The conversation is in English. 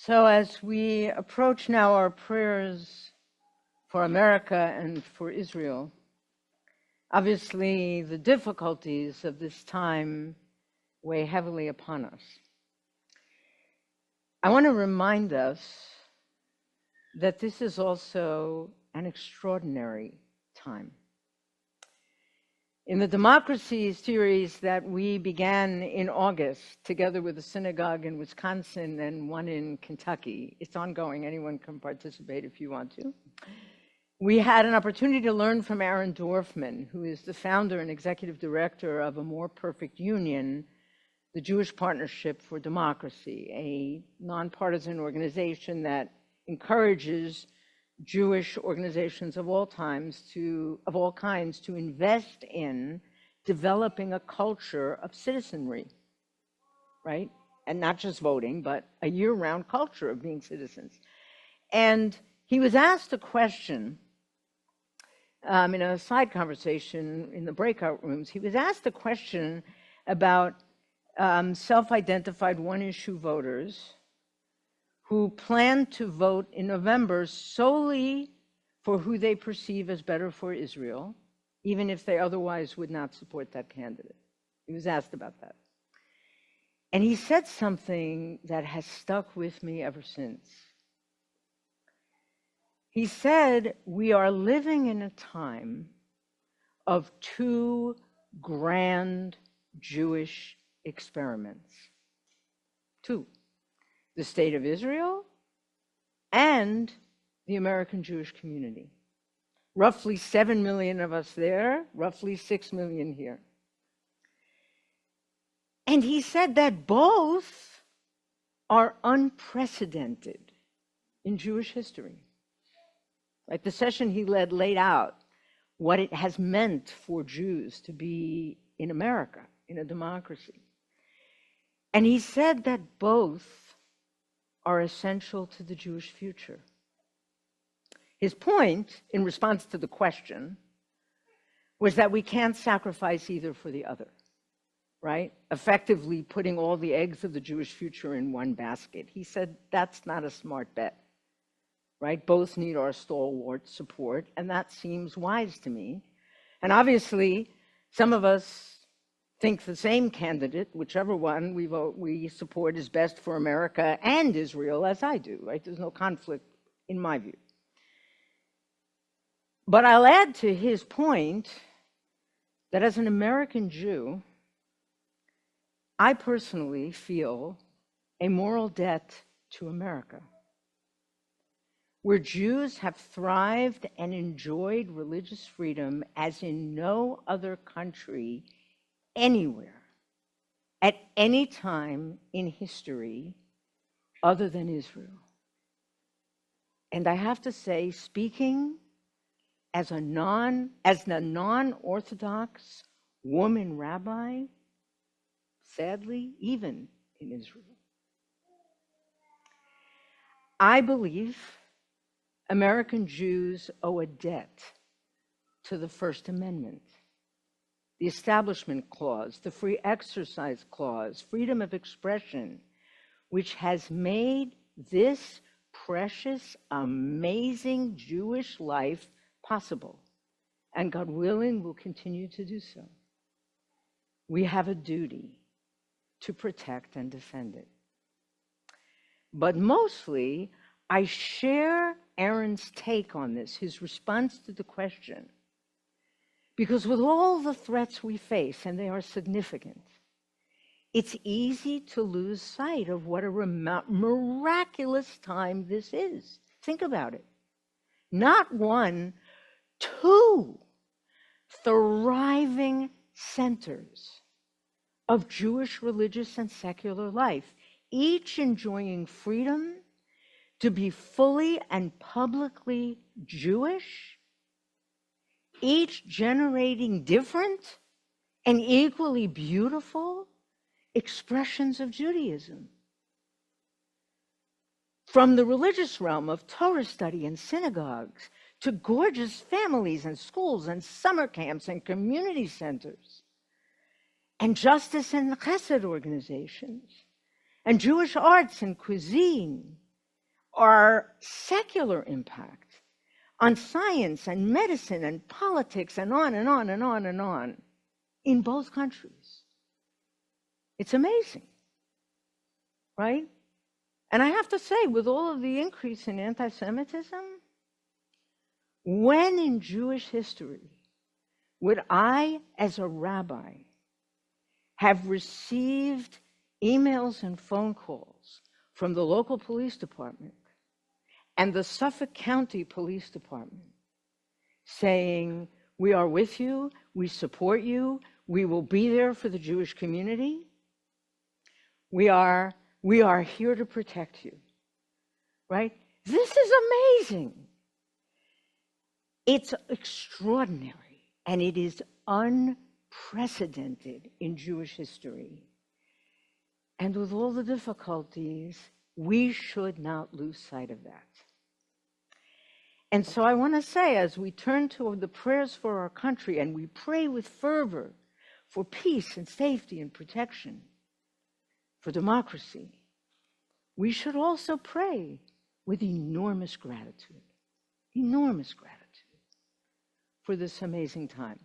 So as we approach now our prayers for America and for Israel, obviously the difficulties of this time weigh heavily upon us. I want to remind us that this is also an extraordinary time. In the democracy series that we began in August, together with a synagogue in Wisconsin and one in Kentucky, it's ongoing, anyone can participate if you want to. We had an opportunity to learn from Aaron Dorfman, who is the founder and executive director of A More Perfect Union, the Jewish Partnership for Democracy, a nonpartisan organization that encourages Jewish organizations of all kinds to invest in developing a culture of citizenry, right? And not just voting, but a year-round culture of being citizens. And he was asked a question in a side conversation in the breakout rooms. He was asked a question about self-identified one-issue voters who plan to vote in November solely for who they perceive as better for Israel, even if they otherwise would not support that candidate. He was asked about that. And he said something that has stuck with me ever since. He said, we are living in a time of two grand Jewish experiments. Two. The state of Israel and the American Jewish community. Roughly 7 million of us there, roughly 6 million here. And he said that both are unprecedented in Jewish history. Like the session he led laid out what it has meant for Jews to be in America, in a democracy. And he said that both are essential to the Jewish future. His point, in response to the question, was that we can't sacrifice either for the other, right? Effectively putting all the eggs of the Jewish future in one basket. He said that's not a smart bet, right? Both need our stalwart support, and that seems wise to me. And obviously, some of us think the same candidate, whichever one we support is best for America and Israel, as I do, right? There's no conflict in my view. But I'll add to his point that as an American Jew, I personally feel a moral debt to America, where Jews have thrived and enjoyed religious freedom as in no other country anywhere, at any time in history other than Israel. And I have to say, speaking as a non-Orthodox woman rabbi, sadly, even in Israel, I believe American Jews owe a debt to the First Amendment, the Establishment Clause, the Free Exercise Clause, freedom of expression, which has made this precious, amazing Jewish life possible, and God willing, will continue to do so. We have a duty to protect and defend it. But mostly, I share Aaron's take on this, his response to the question, because with all the threats we face, and they are significant, it's easy to lose sight of what a miraculous time this is. Think about it. Not one, two thriving centers of Jewish religious and secular life, each enjoying freedom to be fully and publicly Jewish, each generating different and equally beautiful expressions of Judaism. From the religious realm of Torah study and synagogues to gorgeous families and schools and summer camps and community centers, and justice and chesed organizations, and Jewish arts and cuisine, our secular impact on science and medicine and politics and on and on and on and on in both countries. It's amazing, right? And I have to say, with all of the increase in anti-Semitism, when in Jewish history would I, as a rabbi, have received emails and phone calls from the local police department and the Suffolk County Police Department saying, we are with you, we support you, we will be there for the Jewish community, we are here to protect you, right? This is amazing. It's extraordinary, and it is unprecedented in Jewish history. And with all the difficulties, we should not lose sight of that. And so I want to say, as we turn to the prayers for our country and we pray with fervor for peace and safety and protection, for democracy, we should also pray with enormous gratitude for this amazing time.